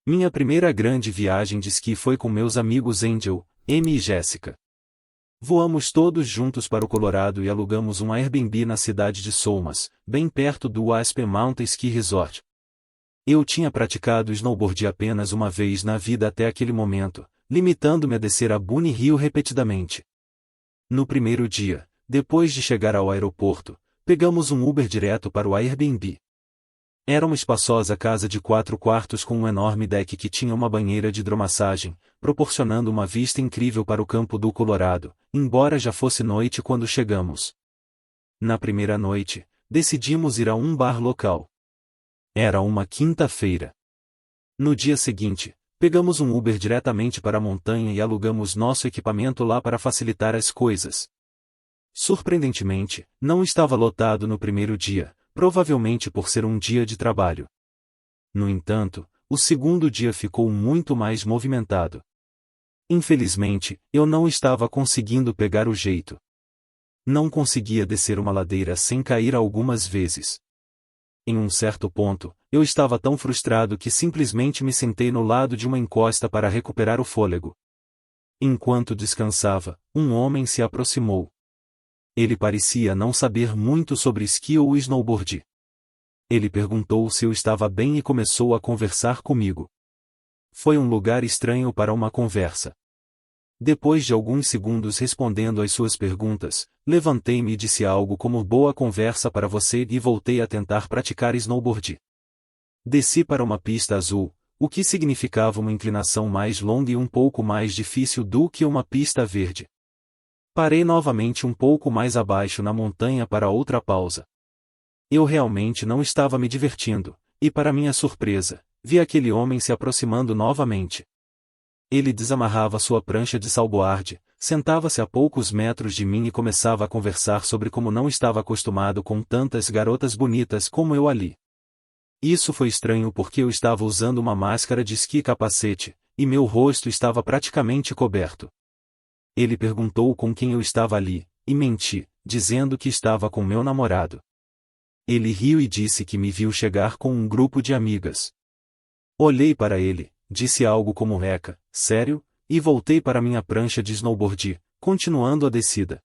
Minha primeira grande viagem de esqui foi com meus amigos Angel, Amy e Jessica. Voamos todos juntos para o Colorado e alugamos um Airbnb na cidade de Solmas, bem perto do Aspen Mountain Ski Resort. Eu tinha praticado snowboard apenas uma vez na vida até aquele momento, limitando-me a descer a Bunny Hill repetidamente. No primeiro dia, depois de chegar ao aeroporto, pegamos um Uber direto para o Airbnb. Era uma espaçosa casa de 4 quartos com um enorme deck que tinha uma banheira de hidromassagem, proporcionando uma vista incrível para o campo do Colorado, embora já fosse noite quando chegamos. Na primeira noite, decidimos ir a um bar local. Era uma quinta-feira. No dia seguinte, pegamos um Uber diretamente para a montanha e alugamos nosso equipamento lá para facilitar as coisas. Surpreendentemente, não estava lotado no primeiro dia, provavelmente por ser um dia de trabalho. No entanto, o segundo dia ficou muito mais movimentado. Infelizmente, eu não estava conseguindo pegar o jeito. Não conseguia descer uma ladeira sem cair algumas vezes. Em um certo ponto, eu estava tão frustrado que simplesmente me sentei no lado de uma encosta para recuperar o fôlego. Enquanto descansava, um homem se aproximou. Ele parecia não saber muito sobre esqui ou snowboard. Ele perguntou se eu estava bem e começou a conversar comigo. Foi um lugar estranho para uma conversa. Depois de alguns segundos respondendo às suas perguntas, levantei-me e disse algo como boa conversa para você e voltei a tentar praticar snowboard. Desci para uma pista azul, o que significava uma inclinação mais longa e um pouco mais difícil do que uma pista verde. Parei novamente um pouco mais abaixo na montanha para outra pausa. Eu realmente não estava me divertindo, e para minha surpresa, vi aquele homem se aproximando novamente. Ele desamarrava sua prancha de salboard, sentava-se a poucos metros de mim e começava a conversar sobre como não estava acostumado com tantas garotas bonitas como eu ali. Isso foi estranho porque eu estava usando uma máscara de esqui e capacete, e meu rosto estava praticamente coberto. Ele perguntou com quem eu estava ali, e menti, dizendo que estava com meu namorado. Ele riu e disse que me viu chegar com um grupo de amigas. Olhei para ele, disse algo como "Eca, sério?" e voltei para minha prancha de snowboard, continuando a descida.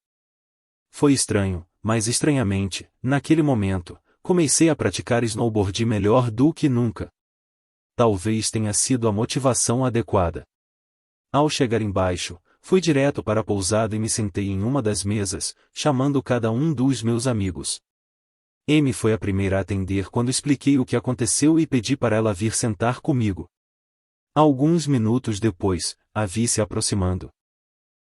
Foi estranho, mas estranhamente, naquele momento, comecei a praticar snowboard melhor do que nunca. Talvez tenha sido a motivação adequada. Ao chegar embaixo, fui direto para a pousada e me sentei em uma das mesas, chamando cada um dos meus amigos. Amy foi a primeira a atender quando expliquei o que aconteceu e pedi para ela vir sentar comigo. Alguns minutos depois, a vi se aproximando.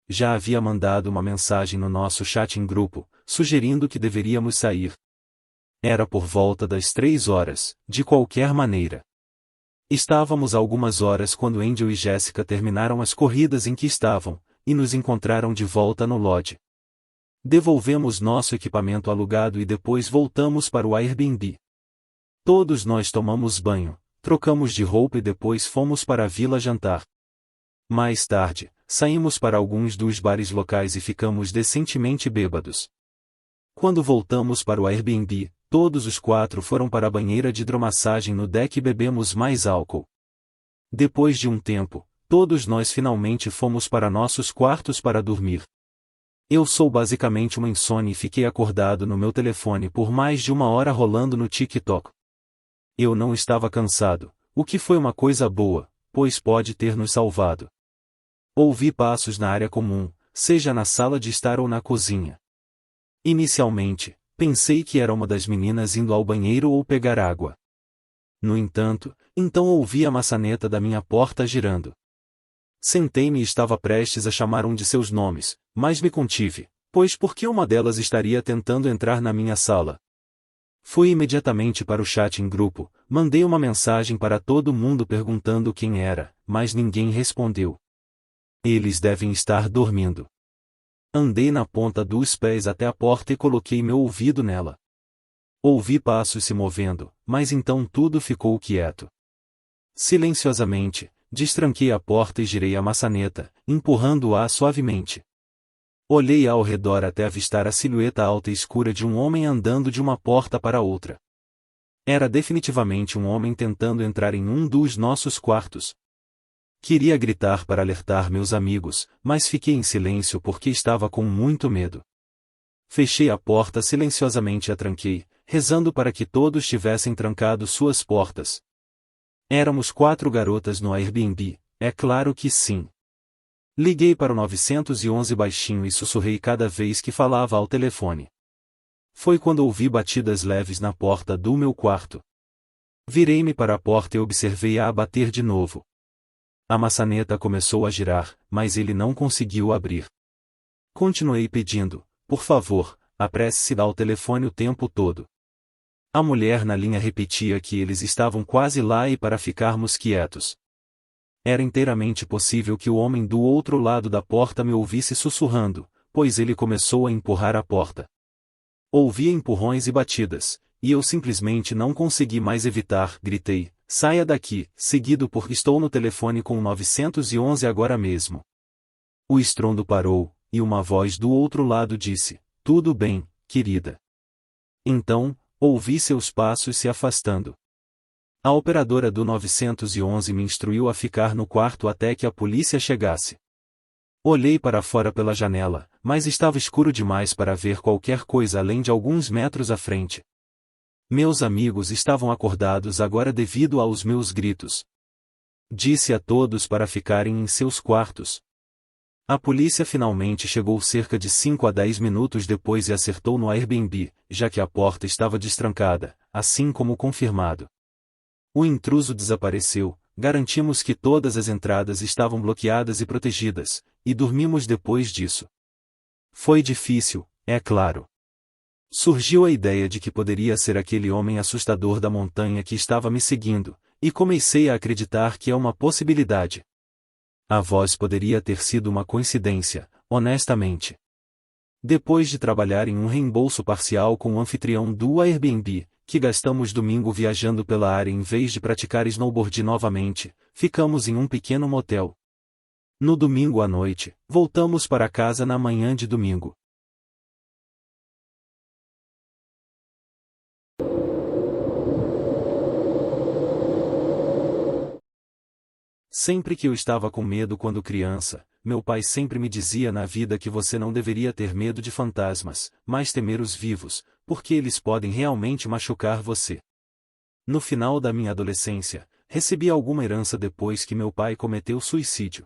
Já havia mandado uma mensagem no nosso chat em grupo, sugerindo que deveríamos sair. Era por volta das 3 horas, de qualquer maneira. Estávamos há algumas horas quando Angel e Jessica terminaram as corridas em que estavam, e nos encontraram de volta no lodge. Devolvemos nosso equipamento alugado e depois voltamos para o Airbnb. Todos nós tomamos banho, trocamos de roupa e depois fomos para a vila jantar. Mais tarde, saímos para alguns dos bares locais e ficamos decentemente bêbados. Quando voltamos para o Airbnb, todos os 4 foram para a banheira de hidromassagem no deck e bebemos mais álcool. Depois de um tempo, todos nós finalmente fomos para nossos quartos para dormir. Eu sou basicamente uma insônia e fiquei acordado no meu telefone por mais de 1 hora rolando no TikTok. Eu não estava cansado, o que foi uma coisa boa, pois pode ter nos salvado. Ouvi passos na área comum, seja na sala de estar ou na cozinha. Inicialmente, pensei que era uma das meninas indo ao banheiro ou pegar água. No entanto, então ouvi a maçaneta da minha porta girando. Sentei-me e estava prestes a chamar um de seus nomes, mas me contive, pois por que uma delas estaria tentando entrar na minha sala? Fui imediatamente para o chat em grupo, mandei uma mensagem para todo mundo perguntando quem era, mas ninguém respondeu. Eles devem estar dormindo. Andei na ponta dos pés até a porta e coloquei meu ouvido nela. Ouvi passos se movendo, mas então tudo ficou quieto. Silenciosamente, destranquei a porta e girei a maçaneta, empurrando-a suavemente. Olhei ao redor até avistar a silhueta alta e escura de um homem andando de uma porta para outra. Era definitivamente um homem tentando entrar em um dos nossos quartos. Queria gritar para alertar meus amigos, mas fiquei em silêncio porque estava com muito medo. Fechei a porta silenciosamente e a tranquei, rezando para que todos tivessem trancado suas portas. Éramos 4 garotas no Airbnb, é claro que sim. Liguei para o 911 baixinho e sussurrei cada vez que falava ao telefone. Foi quando ouvi batidas leves na porta do meu quarto. Virei-me para a porta e observei-a a bater de novo. A maçaneta começou a girar, mas ele não conseguiu abrir. Continuei pedindo, por favor, apresse-se ao telefone o tempo todo. A mulher na linha repetia que eles estavam quase lá e para ficarmos quietos. Era inteiramente possível que o homem do outro lado da porta me ouvisse sussurrando, pois ele começou a empurrar a porta. Ouvia empurrões e batidas, e eu simplesmente não consegui mais evitar, gritei, saia daqui, seguido por estou no telefone com o 911 agora mesmo. O estrondo parou, e uma voz do outro lado disse, tudo bem, querida. Então, ouvi seus passos se afastando. A operadora do 911 me instruiu a ficar no quarto até que a polícia chegasse. Olhei para fora pela janela, mas estava escuro demais para ver qualquer coisa além de alguns metros à frente. Meus amigos estavam acordados agora devido aos meus gritos. Disse a todos para ficarem em seus quartos. A polícia finalmente chegou cerca de 5 a 10 minutos depois e acertou no Airbnb, já que a porta estava destrancada, assim como confirmado. O intruso desapareceu, garantimos que todas as entradas estavam bloqueadas e protegidas, e dormimos depois disso. Foi difícil, é claro. Surgiu a ideia de que poderia ser aquele homem assustador da montanha que estava me seguindo, e comecei a acreditar que é uma possibilidade. A voz poderia ter sido uma coincidência, honestamente. Depois de trabalhar em um reembolso parcial com o anfitrião do Airbnb, que gastamos domingo viajando pela área em vez de praticar snowboard novamente, ficamos em um pequeno motel. No domingo à noite, voltamos para casa na manhã de domingo. Sempre que eu estava com medo quando criança, meu pai sempre me dizia na vida que você não deveria ter medo de fantasmas, mas temer os vivos, porque eles podem realmente machucar você. No final da minha adolescência, recebi alguma herança depois que meu pai cometeu suicídio.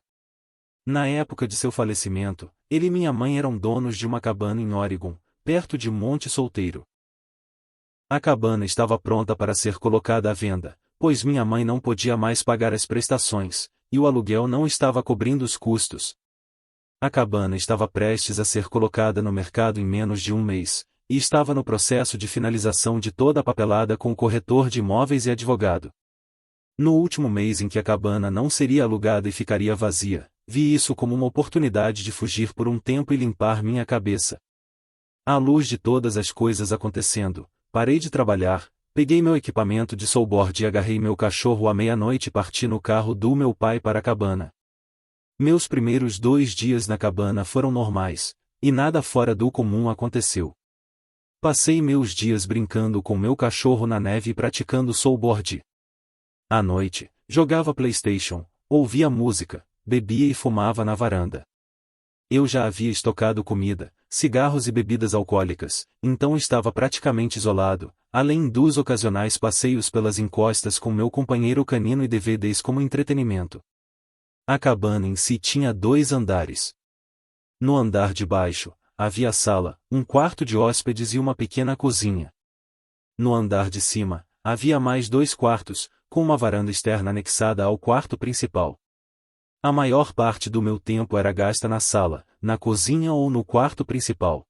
Na época de seu falecimento, ele e minha mãe eram donos de uma cabana em Oregon, perto de Monte Solteiro. A cabana estava pronta para ser colocada à venda, pois minha mãe não podia mais pagar as prestações, e o aluguel não estava cobrindo os custos. A cabana estava prestes a ser colocada no mercado em menos de um mês, e estava no processo de finalização de toda a papelada com o corretor de imóveis e advogado. No último mês em que a cabana não seria alugada e ficaria vazia, vi isso como uma oportunidade de fugir por um tempo e limpar minha cabeça. À luz de todas as coisas acontecendo, parei de trabalhar, peguei meu equipamento de snowboard e agarrei meu cachorro à meia-noite e parti no carro do meu pai para a cabana. Meus primeiros 2 dias na cabana foram normais, e nada fora do comum aconteceu. Passei meus dias brincando com meu cachorro na neve e praticando snowboard. À noite, jogava PlayStation, ouvia música, bebia e fumava na varanda. Eu já havia estocado comida, cigarros e bebidas alcoólicas, então estava praticamente isolado, além dos ocasionais passeios pelas encostas com meu companheiro canino e DVDs como entretenimento. A cabana em si tinha 2 andares. No andar de baixo, havia sala, um quarto de hóspedes e uma pequena cozinha. No andar de cima, havia mais 2 quartos, com uma varanda externa anexada ao quarto principal. A maior parte do meu tempo era gasta na sala, na cozinha ou no quarto principal.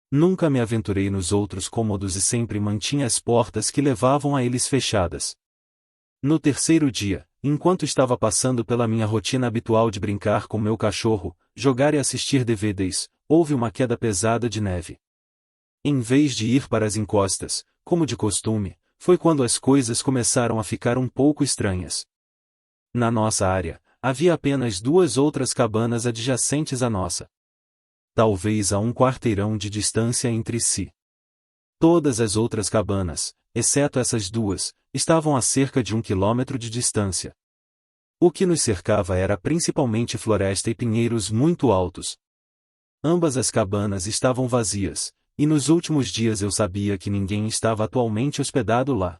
Nunca me aventurei nos outros cômodos e sempre mantinha as portas que levavam a eles fechadas. No terceiro dia, enquanto estava passando pela minha rotina habitual de brincar com meu cachorro, jogar e assistir DVDs, houve uma queda pesada de neve. Em vez de ir para as encostas, como de costume, foi quando as coisas começaram a ficar um pouco estranhas. Na nossa área, havia apenas 2 outras cabanas adjacentes à nossa. Talvez a um quarteirão de distância entre si. Todas as outras cabanas, exceto essas duas, estavam a cerca de 1 quilômetro de distância. O que nos cercava era principalmente floresta e pinheiros muito altos. Ambas as cabanas estavam vazias, e nos últimos dias eu sabia que ninguém estava atualmente hospedado lá.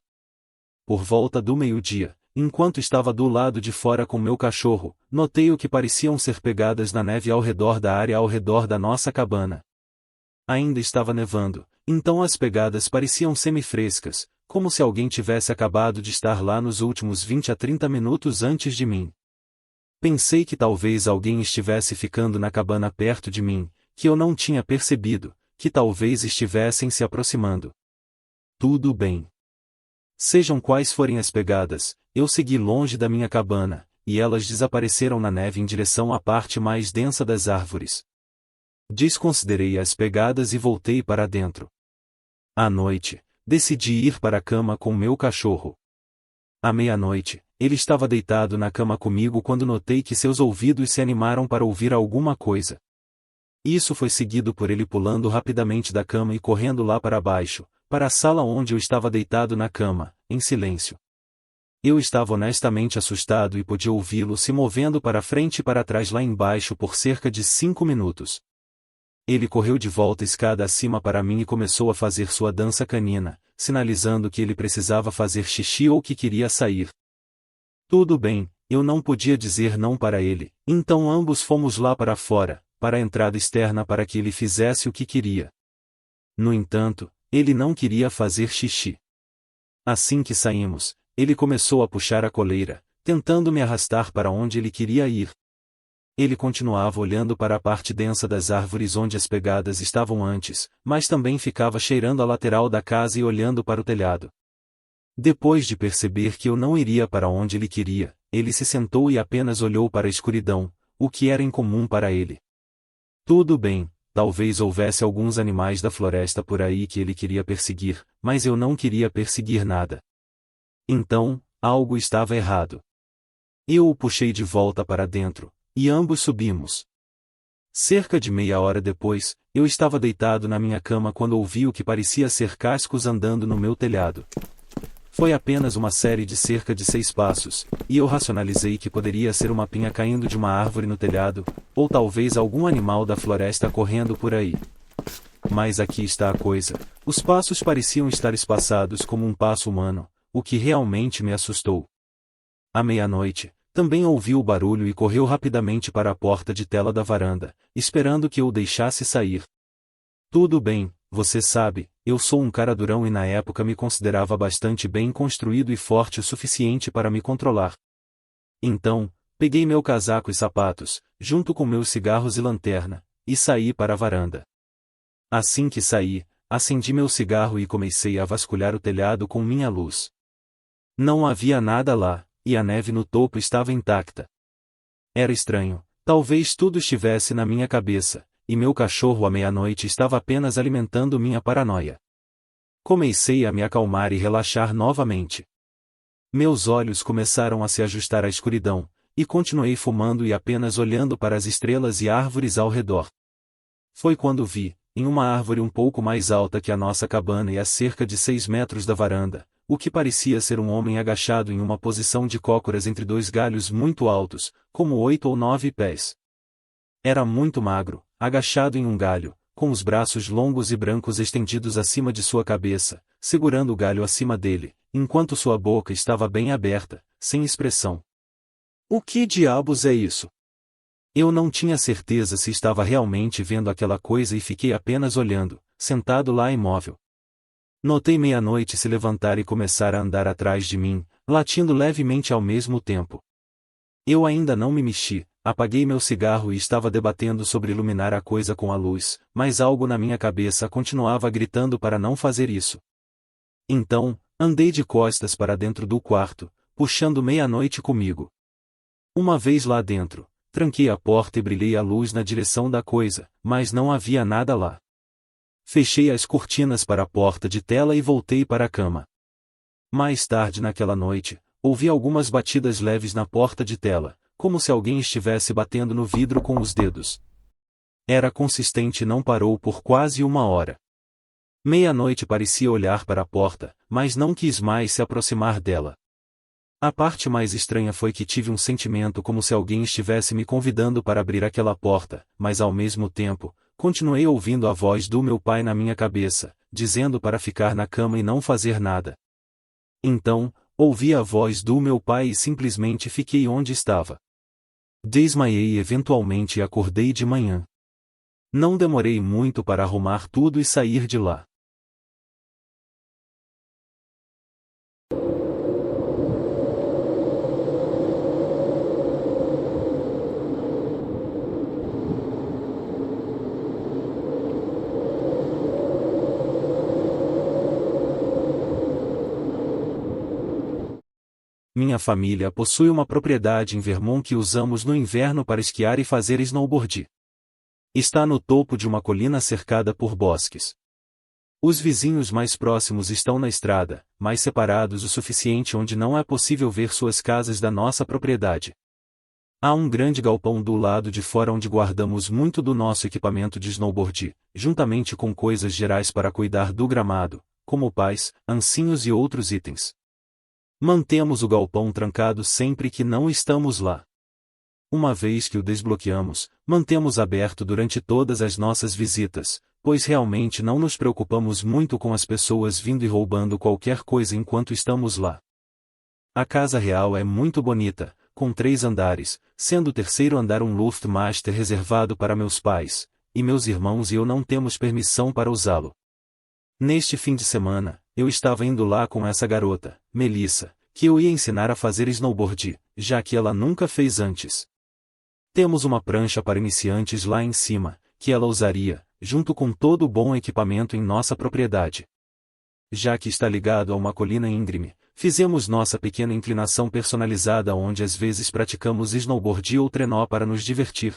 Por volta do meio-dia, enquanto estava do lado de fora com meu cachorro, notei o que pareciam ser pegadas na neve ao redor da área ao redor da nossa cabana. Ainda estava nevando, então as pegadas pareciam semi-frescas, como se alguém tivesse acabado de estar lá nos últimos 20 a 30 minutos antes de mim. Pensei que talvez alguém estivesse ficando na cabana perto de mim, que eu não tinha percebido, que talvez estivessem se aproximando. Tudo bem. Sejam quais forem as pegadas, eu segui longe da minha cabana, e elas desapareceram na neve em direção à parte mais densa das árvores. Desconsiderei as pegadas e voltei para dentro. À noite, decidi ir para a cama com meu cachorro. À meia-noite, ele estava deitado na cama comigo quando notei que seus ouvidos se animaram para ouvir alguma coisa. Isso foi seguido por ele pulando rapidamente da cama e correndo lá para baixo, para a sala onde eu estava deitado na cama, em silêncio. Eu estava honestamente assustado e podia ouvi-lo se movendo para frente e para trás lá embaixo por cerca de 5 minutos. Ele correu de volta escada acima para mim e começou a fazer sua dança canina, sinalizando que ele precisava fazer xixi ou que queria sair. Tudo bem, eu não podia dizer não para ele, então ambos fomos lá para fora, para a entrada externa para que ele fizesse o que queria. No entanto, ele não queria fazer xixi. Assim que saímos, ele começou a puxar a coleira, tentando me arrastar para onde ele queria ir. Ele continuava olhando para a parte densa das árvores onde as pegadas estavam antes, mas também ficava cheirando a lateral da casa e olhando para o telhado. Depois de perceber que eu não iria para onde ele queria, ele se sentou e apenas olhou para a escuridão, o que era incomum para ele. Tudo bem, talvez houvesse alguns animais da floresta por aí que ele queria perseguir, mas eu não queria perseguir nada. Então, algo estava errado. Eu o puxei de volta para dentro, e ambos subimos. Cerca de meia hora depois, eu estava deitado na minha cama quando ouvi o que parecia ser cascos andando no meu telhado. Foi apenas uma série de cerca de 6 passos, e eu racionalizei que poderia ser uma pinha caindo de uma árvore no telhado, ou talvez algum animal da floresta correndo por aí. Mas aqui está a coisa, os passos pareciam estar espaçados como um passo humano, o que realmente me assustou. À meia-noite, também ouviu o barulho e correu rapidamente para a porta de tela da varanda, esperando que eu o deixasse sair. Tudo bem, você sabe, eu sou um cara durão e na época me considerava bastante bem construído e forte o suficiente para me controlar. Então, peguei meu casaco e sapatos, junto com meus cigarros e lanterna, e saí para a varanda. Assim que saí, acendi meu cigarro e comecei a vasculhar o telhado com minha luz. Não havia nada lá, e a neve no topo estava intacta. Era estranho, talvez tudo estivesse na minha cabeça, e meu cachorro à meia-noite estava apenas alimentando minha paranoia. Comecei a me acalmar e relaxar novamente. Meus olhos começaram a se ajustar à escuridão, e continuei fumando e apenas olhando para as estrelas e árvores ao redor. Foi quando vi, em uma árvore um pouco mais alta que a nossa cabana e a cerca de 6 metros da varanda, o que parecia ser um homem agachado em uma posição de cócoras entre 2 galhos muito altos, como 8 ou 9 pés. Era muito magro, agachado em um galho, com os braços longos e brancos estendidos acima de sua cabeça, segurando o galho acima dele, enquanto sua boca estava bem aberta, sem expressão. O que diabos é isso? Eu não tinha certeza se estava realmente vendo aquela coisa e fiquei apenas olhando, sentado lá imóvel. Notei meia-noite se levantar e começar a andar atrás de mim, latindo levemente ao mesmo tempo. Eu ainda não me mexi, apaguei meu cigarro e estava debatendo sobre iluminar a coisa com a luz, mas algo na minha cabeça continuava gritando para não fazer isso. Então, andei de costas para dentro do quarto, puxando meia-noite comigo. Uma vez lá dentro, tranquei a porta e brilhei a luz na direção da coisa, mas não havia nada lá. Fechei as cortinas para a porta de tela e voltei para a cama. Mais tarde naquela noite, ouvi algumas batidas leves na porta de tela, como se alguém estivesse batendo no vidro com os dedos. Era consistente e não parou por quase 1 hora. Meia-noite parecia olhar para a porta, mas não quis mais se aproximar dela. A parte mais estranha foi que tive um sentimento como se alguém estivesse me convidando para abrir aquela porta, mas ao mesmo tempo, continuei ouvindo a voz do meu pai na minha cabeça, dizendo para ficar na cama e não fazer nada. Então, ouvi a voz do meu pai e simplesmente fiquei onde estava. Desmaiei e eventualmente acordei de manhã. Não demorei muito para arrumar tudo e sair de lá. Minha família possui uma propriedade em Vermont que usamos no inverno para esquiar e fazer snowboard. Está no topo de uma colina cercada por bosques. Os vizinhos mais próximos estão na estrada, mas separados o suficiente onde não é possível ver suas casas da nossa propriedade. Há um grande galpão do lado de fora onde guardamos muito do nosso equipamento de snowboard, juntamente com coisas gerais para cuidar do gramado, como pás, ancinhos e outros itens. Mantemos o galpão trancado sempre que não estamos lá. Uma vez que o desbloqueamos, mantemos aberto durante todas as nossas visitas, pois realmente não nos preocupamos muito com as pessoas vindo e roubando qualquer coisa enquanto estamos lá. A casa real é muito bonita, com 3 andares, sendo o terceiro andar um Luftmaster reservado para meus pais, e meus irmãos e eu não temos permissão para usá-lo. Neste fim de semana, eu estava indo lá com essa garota, Melissa, que eu ia ensinar a fazer snowboard, já que ela nunca fez antes. Temos uma prancha para iniciantes lá em cima, que ela usaria, junto com todo o bom equipamento em nossa propriedade. Já que está ligado a uma colina íngreme, fizemos nossa pequena inclinação personalizada onde às vezes praticamos snowboard ou trenó para nos divertir.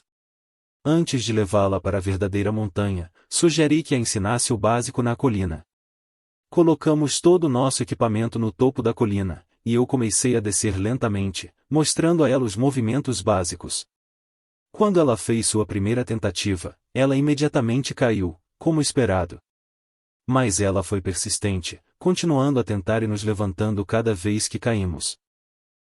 Antes de levá-la para a verdadeira montanha, sugeri que a ensinasse o básico na colina. Colocamos todo o nosso equipamento no topo da colina, e eu comecei a descer lentamente, mostrando a ela os movimentos básicos. Quando ela fez sua primeira tentativa, ela imediatamente caiu, como esperado. Mas ela foi persistente, continuando a tentar e nos levantando cada vez que caímos.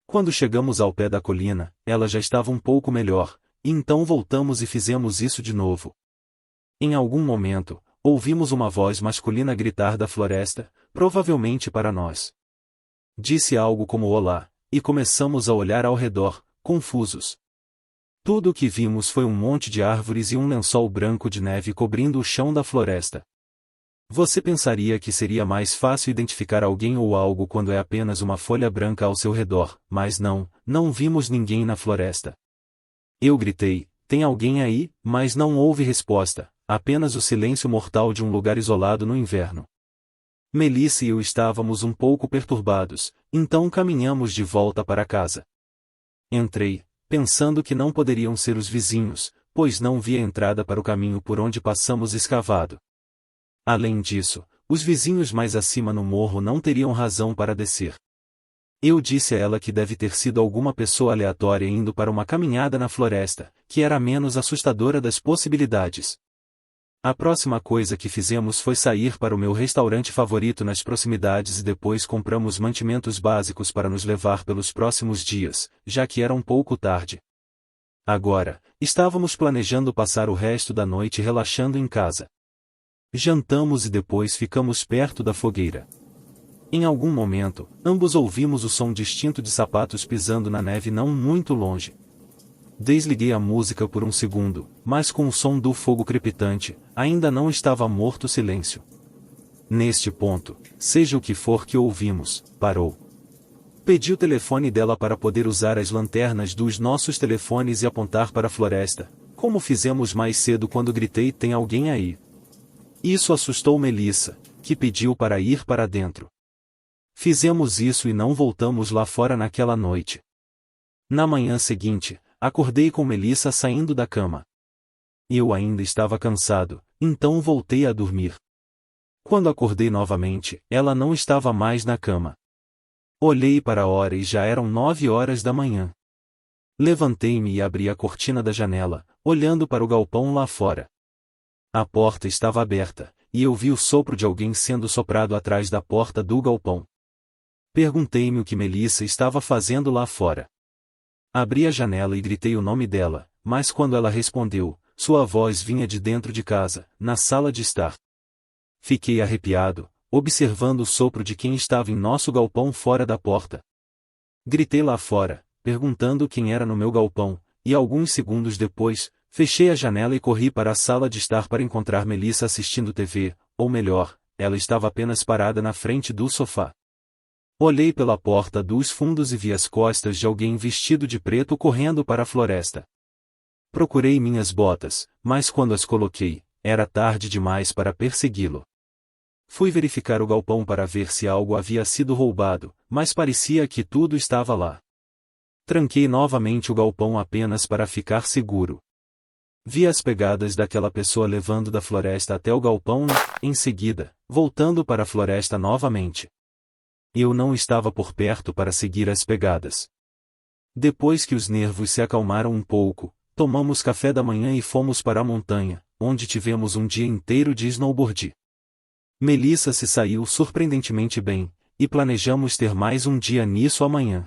Quando chegamos ao pé da colina, ela já estava um pouco melhor, e então voltamos e fizemos isso de novo. Em algum momento, ouvimos uma voz masculina gritar da floresta, provavelmente para nós. Disse algo como olá, e começamos a olhar ao redor, confusos. Tudo o que vimos foi um monte de árvores e um lençol branco de neve cobrindo o chão da floresta. Você pensaria que seria mais fácil identificar alguém ou algo quando é apenas uma folha branca ao seu redor, mas não vimos ninguém na floresta. Eu gritei, tem alguém aí? Mas não houve resposta, apenas o silêncio mortal de um lugar isolado no inverno. Melissa e eu estávamos um pouco perturbados, então caminhamos de volta para casa. Entrei, pensando que não poderiam ser os vizinhos, pois não vi a entrada para o caminho por onde passamos escavado. Além disso, os vizinhos mais acima no morro não teriam razão para descer. Eu disse a ela que deve ter sido alguma pessoa aleatória indo para uma caminhada na floresta, que era a menos assustadora das possibilidades. A próxima coisa que fizemos foi sair para o meu restaurante favorito nas proximidades e depois compramos mantimentos básicos para nos levar pelos próximos dias, já que era um pouco tarde. Agora, estávamos planejando passar o resto da noite relaxando em casa. Jantamos e depois ficamos perto da fogueira. Em algum momento, ambos ouvimos o som distinto de sapatos pisando na neve não muito longe. Desliguei a música por um segundo, mas com o som do fogo crepitante, ainda não estava morto o silêncio. Neste ponto, seja o que for que ouvimos, parou. Pedi o telefone dela para poder usar as lanternas dos nossos telefones e apontar para a floresta, como fizemos mais cedo quando gritei tem alguém aí. Isso assustou Melissa, que pediu para ir para dentro. Fizemos isso e não voltamos lá fora naquela noite. Na manhã seguinte, acordei com Melissa saindo da cama. Eu ainda estava cansado, então voltei a dormir. Quando acordei novamente, ela não estava mais na cama. Olhei para a hora e já eram 9 horas da manhã. Levantei-me e abri a cortina da janela, olhando para o galpão lá fora. A porta estava aberta, e eu vi o sopro de alguém sendo soprado atrás da porta do galpão. Perguntei-me o que Melissa estava fazendo lá fora. Abri a janela e gritei o nome dela, mas quando ela respondeu, sua voz vinha de dentro de casa, na sala de estar. Fiquei arrepiado, observando o sopro de quem estava em nosso galpão fora da porta. Gritei lá fora, perguntando quem era no meu galpão, e alguns segundos depois, fechei a janela e corri para a sala de estar para encontrar Melissa assistindo TV, ou melhor, ela estava apenas parada na frente do sofá. Olhei pela porta dos fundos e vi as costas de alguém vestido de preto correndo para a floresta. Procurei minhas botas, mas quando as coloquei, era tarde demais para persegui-lo. Fui verificar o galpão para ver se algo havia sido roubado, mas parecia que tudo estava lá. Tranquei novamente o galpão apenas para ficar seguro. Vi as pegadas daquela pessoa levando da floresta até o galpão e, em seguida, voltando para a floresta novamente. Eu não estava por perto para seguir as pegadas. Depois que os nervos se acalmaram um pouco, tomamos café da manhã e fomos para a montanha, onde tivemos um dia inteiro de snowboard. Melissa se saiu surpreendentemente bem, e planejamos ter mais um dia nisso amanhã.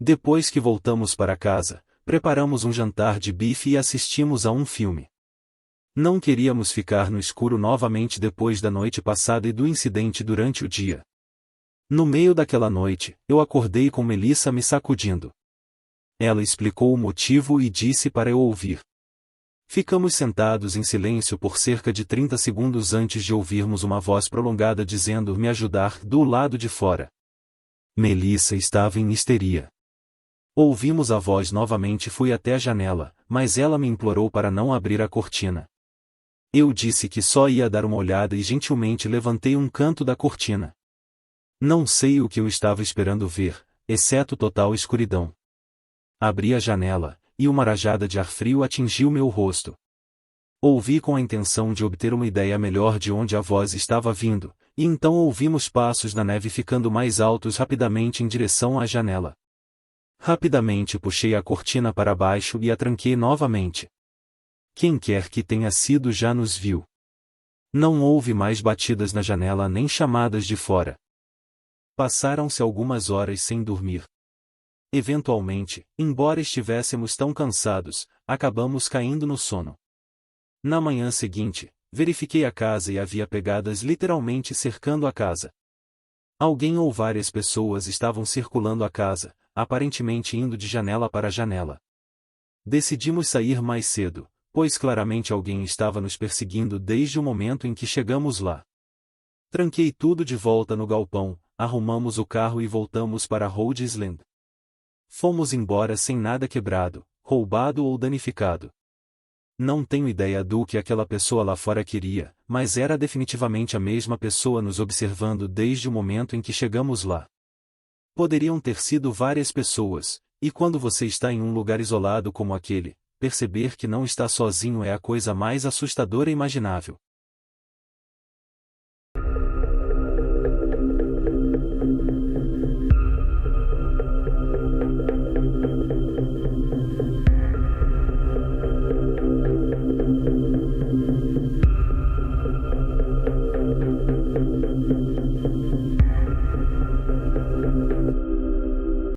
Depois que voltamos para casa, preparamos um jantar de bife e assistimos a um filme. Não queríamos ficar no escuro novamente depois da noite passada e do incidente durante o dia. No meio daquela noite, eu acordei com Melissa me sacudindo. Ela explicou o motivo e disse para eu ouvir. Ficamos sentados em silêncio por cerca de 30 segundos antes de ouvirmos uma voz prolongada dizendo me ajudar do lado de fora. Melissa estava em histeria. Ouvimos a voz novamente e fui até a janela, mas ela me implorou para não abrir a cortina. Eu disse que só ia dar uma olhada e gentilmente levantei um canto da cortina. Não sei o que eu estava esperando ver, exceto total escuridão. Abri a janela, e uma rajada de ar frio atingiu meu rosto. Ouvi com a intenção de obter uma ideia melhor de onde a voz estava vindo, e então ouvimos passos na neve ficando mais altos rapidamente em direção à janela. Rapidamente puxei a cortina para baixo e a tranquei novamente. Quem quer que tenha sido já nos viu. Não houve mais batidas na janela nem chamadas de fora. Passaram-se algumas horas sem dormir. Eventualmente, embora estivéssemos tão cansados, acabamos caindo no sono. Na manhã seguinte, verifiquei a casa e havia pegadas literalmente cercando a casa. Alguém ou várias pessoas estavam circulando a casa, aparentemente indo de janela para janela. Decidimos sair mais cedo, pois claramente alguém estava nos perseguindo desde o momento em que chegamos lá. Tranquei tudo de volta no galpão, arrumamos o carro e voltamos para Rhode Island. Fomos embora sem nada quebrado, roubado ou danificado. Não tenho ideia do que aquela pessoa lá fora queria, mas era definitivamente a mesma pessoa nos observando desde o momento em que chegamos lá. Poderiam ter sido várias pessoas, e quando você está em um lugar isolado como aquele, perceber que não está sozinho é a coisa mais assustadora imaginável.